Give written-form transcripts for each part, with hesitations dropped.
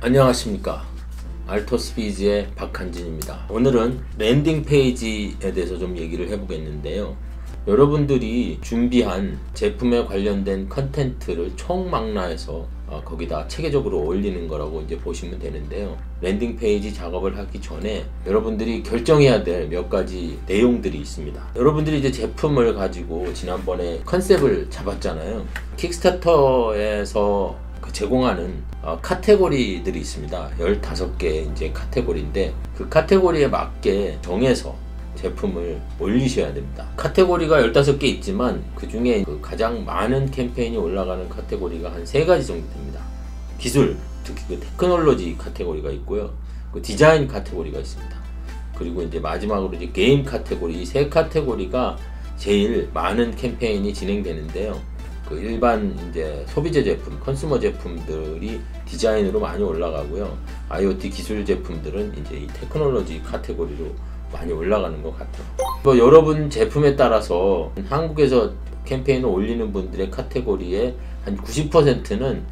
안녕하십니까, 알토스피즈의 박한진입니다. 오늘은 랜딩 페이지에 대해서 좀 얘기를 해보겠는데요. 여러분들이 준비한 제품에 관련된 컨텐츠를 총망라해서 거기다 체계적으로 올리는 거라고 이제 보시면 되는데요. 랜딩 페이지 작업을 하기 전에 여러분들이 결정해야 될 몇 가지 내용들이 있습니다. 여러분들이 이제 제품을 가지고 지난번에 컨셉을 잡았잖아요. 킥스타터에서 제공하는 카테고리들이 있습니다. 15개 이제 카테고리인데, 그 카테고리에 맞게 정해서 제품을 올리셔야 됩니다. 카테고리가 15개 있지만 그 중에 가장 많은 캠페인이 올라가는 카테고리가 한 3가지 정도 됩니다. 기술, 특히 그 테크놀로지 카테고리가 있고요. 그 디자인 카테고리가 있습니다. 그리고 이제 마지막으로 이제 게임 카테고리, 이 3카테고리가 제일 많은 캠페인이 진행되는데요. 그 일반 이제 소비재 제품, 컨슈머 제품들이 디자인으로 많이 올라가고요. IoT 기술 제품들은 이제 이 테크놀로지 카테고리로 많이 올라가는 것 같아요. 뭐 여러분 제품에 따라서 한국에서 캠페인을 올리는 분들의 카테고리의 한 90%는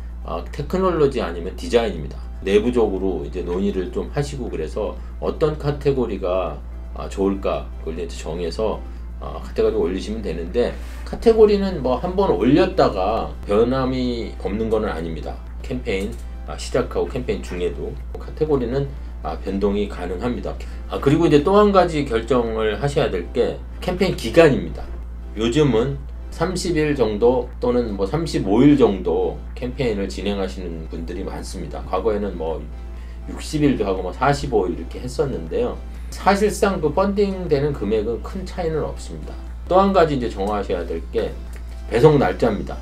테크놀로지 아니면 디자인입니다. 내부적으로 이제 논의를 좀 하시고, 그래서 어떤 카테고리가 좋을까 그걸 이제 정해서 카테고리 올리시면 되는데, 카테고리는 뭐 한번 올렸다가 변함이 없는 건 아닙니다. 캠페인 시작하고 캠페인 중에도 카테고리는 변동이 가능합니다. 그리고 이제 또 한 가지 결정을 하셔야 될 게 캠페인 기간입니다. 요즘은 30일 정도 또는 뭐 35일 정도 캠페인을 진행하시는 분들이 많습니다. 과거에는 뭐 60일도 하고 뭐 45일 이렇게 했었는데요. 사실상 그 펀딩되는 금액은 큰 차이는 없습니다. 또 한 가지 이제 정하셔야 될 게 배송 날짜입니다.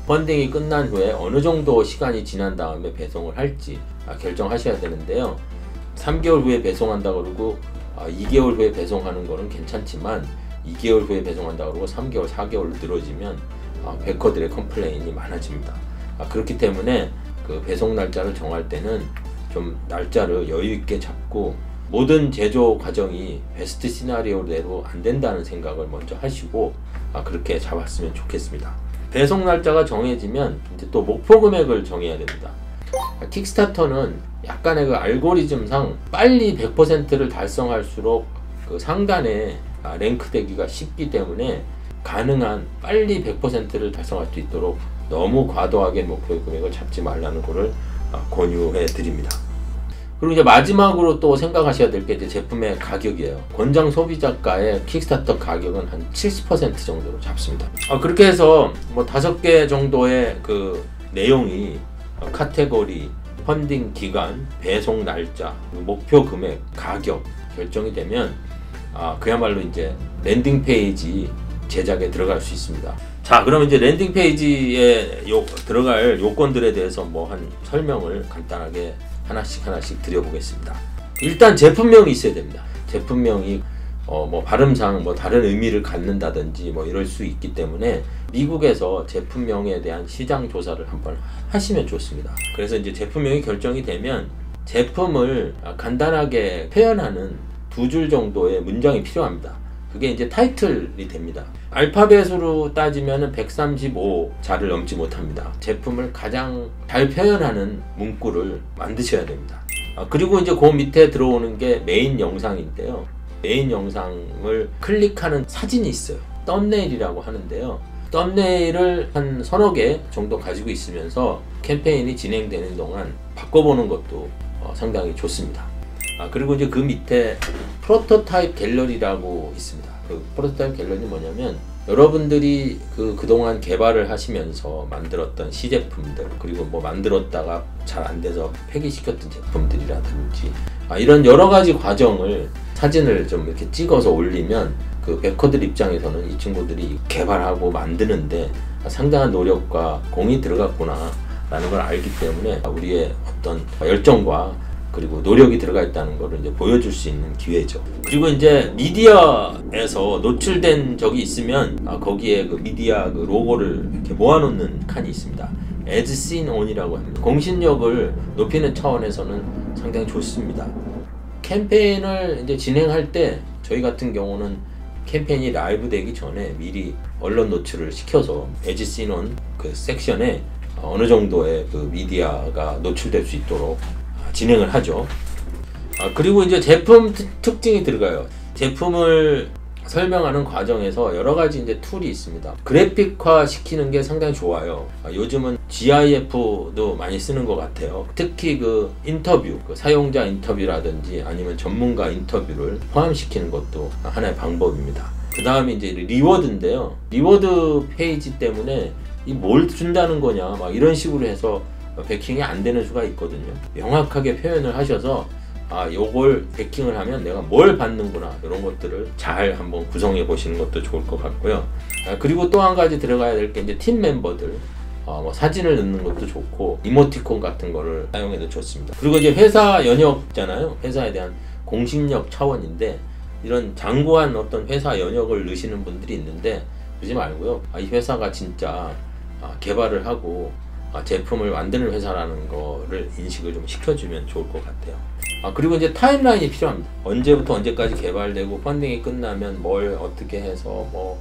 펀딩이 끝난 후에 어느 정도 시간이 지난 다음에 배송을 할지 결정하셔야 되는데요. 3개월 후에 배송한다 그러고 2개월 후에 배송하는 거는 괜찮지만 2개월 후에 배송한다 그러고 3개월, 4개월로 늘어지면 베커들의 컴플레인이 많아집니다. 그렇기 때문에 그 배송 날짜를 정할 때는 좀 날짜를 여유 있게 잡고, 모든 제조 과정이 베스트 시나리오대로 안 된다는 생각을 먼저 하시고 그렇게 잡았으면 좋겠습니다. 배송 날짜가 정해지면 이제 또 목표 금액을 정해야 됩니다. 킥스타터는 약간의 그 알고리즘상 빨리 100%를 달성할수록 그 상단에 랭크되기가 쉽기 때문에 가능한 빨리 100%를 달성할 수 있도록 너무 과도하게 목표 금액을 잡지 말라는 것을 권유해 드립니다. 그리고 이제 마지막으로 또 생각하셔야 될 게 이제 제품의 가격이에요. 권장 소비자가의 킥스타터 가격은 한 70% 정도로 잡습니다. 그렇게 해서 뭐 5개 정도의 그 내용이 카테고리, 펀딩 기간, 배송 날짜, 목표 금액, 가격 결정이 되면 그야말로 이제 랜딩 페이지 제작에 들어갈 수 있습니다. 자, 그럼 이제 랜딩 페이지에 들어갈 요건들에 대해서 뭐 한 설명을 간단하게 하나씩 드려보겠습니다. 일단 제품명이 있어야 됩니다. 제품명이 뭐 발음상 뭐 다른 의미를 갖는다든지 뭐 이럴 수 있기 때문에 미국에서 제품명에 대한 시장 조사를 한번 하시면 좋습니다. 그래서 이제 제품명이 결정이 되면 제품을 간단하게 표현하는 2줄 정도의 문장이 필요합니다. 그게 이제 타이틀이 됩니다. 알파벳으로 따지면 135자를 넘지 못합니다. 제품을 가장 잘 표현하는 문구를 만드셔야 됩니다. 그리고 이제 그 밑에 들어오는 게 메인 영상인데요. 메인 영상을 클릭하는 사진이 있어요. 썸네일이라고 하는데요. 썸네일을 한 서너 개 정도 가지고 있으면서 캠페인이 진행되는 동안 바꿔보는 것도 상당히 좋습니다. 그리고 이제 그 밑에 프로토타입 갤러리라고 있습니다. 그 프로토타입 갤러리는 뭐냐면 여러분들이 그동안 개발을 하시면서 만들었던 시제품들, 그리고 뭐 만들었다가 잘 안 돼서 폐기시켰던 제품들이라든지 이런 여러 가지 과정을 사진을 좀 이렇게 찍어서 올리면 그 베커들 입장에서는 이 친구들이 개발하고 만드는데 상당한 노력과 공이 들어갔구나 라는 걸 알기 때문에 우리의 어떤 열정과 그리고 노력이 들어가 있다는 것을 이제 보여줄 수 있는 기회죠. 그리고 이제 미디어에서 노출된 적이 있으면 거기에 그 미디어 그 로고를 이렇게 모아놓는 칸이 있습니다. As seen on이라고 합니다. 공신력을 높이는 차원에서는 상당히 좋습니다. 캠페인을 이제 진행할 때 저희 같은 경우는 캠페인이 라이브 되기 전에 미리 언론 노출을 시켜서 As seen on 그 섹션에 어느 정도의 그 미디어가 노출될 수 있도록 진행을 하죠. 그리고 이제 제품 특징이 들어가요. 제품을 설명하는 과정에서 여러 가지 이제 툴이 있습니다. 그래픽화 시키는 게 상당히 좋아요. 요즘은 GIF도 많이 쓰는 것 같아요. 특히 그 인터뷰, 그 사용자 인터뷰라든지 아니면 전문가 인터뷰를 포함시키는 것도 하나의 방법입니다. 그 다음에 이제 리워드인데요. 리워드 페이지 때문에 이 뭘 준다는 거냐, 막 이런 식으로 해서 베킹이 안 되는 수가 있거든요. 명확하게 표현을 하셔서 요걸 베킹을 하면 내가 뭘 받는구나, 이런 것들을 잘 한번 구성해 보시는 것도 좋을 것 같고요. 그리고 또 한 가지 들어가야 될 게 이제 팀 멤버들 뭐 사진을 넣는 것도 좋고 이모티콘 같은 거를 사용해도 좋습니다. 그리고 이제 회사 연역잖아요. 회사에 대한 공식력 차원인데 이런 장구한 어떤 회사 연역을 넣으시는 분들이 있는데 그러지 말고요. 이 회사가 진짜 개발을 하고 제품을 만드는 회사라는 거를 인식을 좀 시켜주면 좋을 것 같아요. 그리고 이제 타임라인이 필요합니다. 언제부터 언제까지 개발되고 펀딩이 끝나면 뭘 어떻게 해서 뭐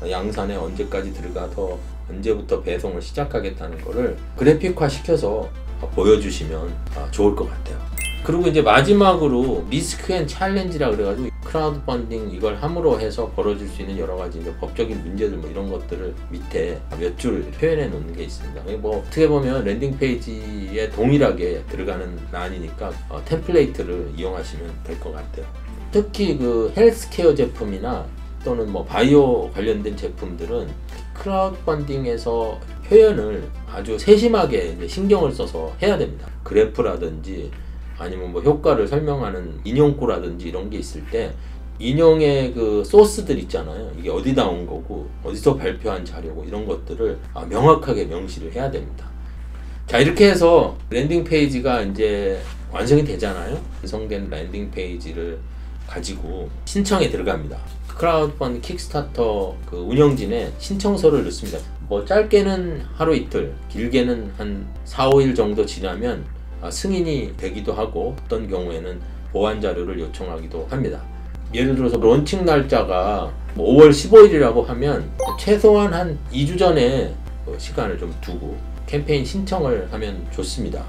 양산에 언제까지 들어가서 언제부터 배송을 시작하겠다는 거를 그래픽화 시켜서 보여주시면 좋을 것 같아요. 그리고 이제 마지막으로 리스크 앤 챌린지라 그래가지고 크라우드 펀딩 이걸 함으로 해서 벌어질 수 있는 여러 가지 법적인 문제들 뭐 이런 것들을 밑에 몇 줄 표현해 놓는 게 있습니다. 뭐 어떻게 보면 랜딩 페이지에 동일하게 들어가는 란이니까 템플레이트를 이용하시면 될 것 같아요. 특히 그 헬스케어 제품이나 또는 뭐 바이오 관련된 제품들은 크라우드 펀딩에서 표현을 아주 세심하게 이제 신경을 써서 해야 됩니다. 그래프라든지 아니면 뭐 효과를 설명하는 인용구라든지 이런 게 있을 때 인용의 그 소스들 있잖아요. 이게 어디다 온 거고 어디서 발표한 자료고 이런 것들을 명확하게 명시를 해야 됩니다. 자, 이렇게 해서 랜딩 페이지가 이제 완성이 되잖아요. 완성된 랜딩 페이지를 가지고 신청에 들어갑니다. 크라우드 펀드 킥스타터 그 운영진에 신청서를 넣습니다. 뭐 짧게는 하루 이틀, 길게는 한 4, 5일 정도 지나면 승인이 되기도 하고 어떤 경우에는 보완 자료를 요청하기도 합니다. 예를 들어서 론칭 날짜가 5월 15일이라고 하면 최소한 한 2주 전에 시간을 좀 두고 캠페인 신청을 하면 좋습니다.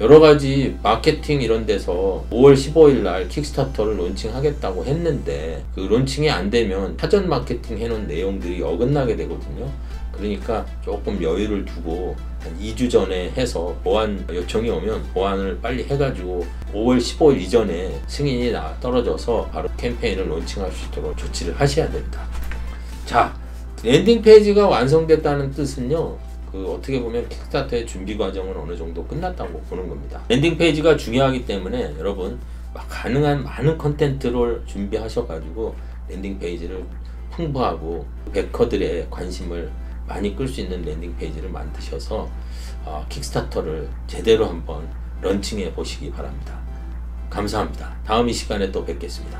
여러 가지 마케팅 이런 데서 5월 15일 날 킥스타터를 론칭하겠다고 했는데 그 론칭이 안 되면 사전 마케팅 해놓은 내용들이 어긋나게 되거든요. 그러니까 조금 여유를 두고 한 2주 전에 해서 보완 요청이 오면 보완을 빨리 해가지고 5월 15일 이전에 승인이 떨어져서 바로 캠페인을 론칭할 수 있도록 조치를 하셔야 됩니다. 자, 랜딩 페이지가 완성됐다는 뜻은요, 어떻게 보면 킥스타터의 준비 과정은 어느 정도 끝났다고 보는 겁니다. 랜딩 페이지가 중요하기 때문에 여러분 가능한 많은 컨텐츠를 준비하셔가지고 랜딩 페이지를 풍부하고 베커들의 관심을 많이 끌 수 있는 랜딩 페이지를 만드셔서 킥스타터를 제대로 한번 런칭해 보시기 바랍니다. 감사합니다. 다음 이 시간에 또 뵙겠습니다.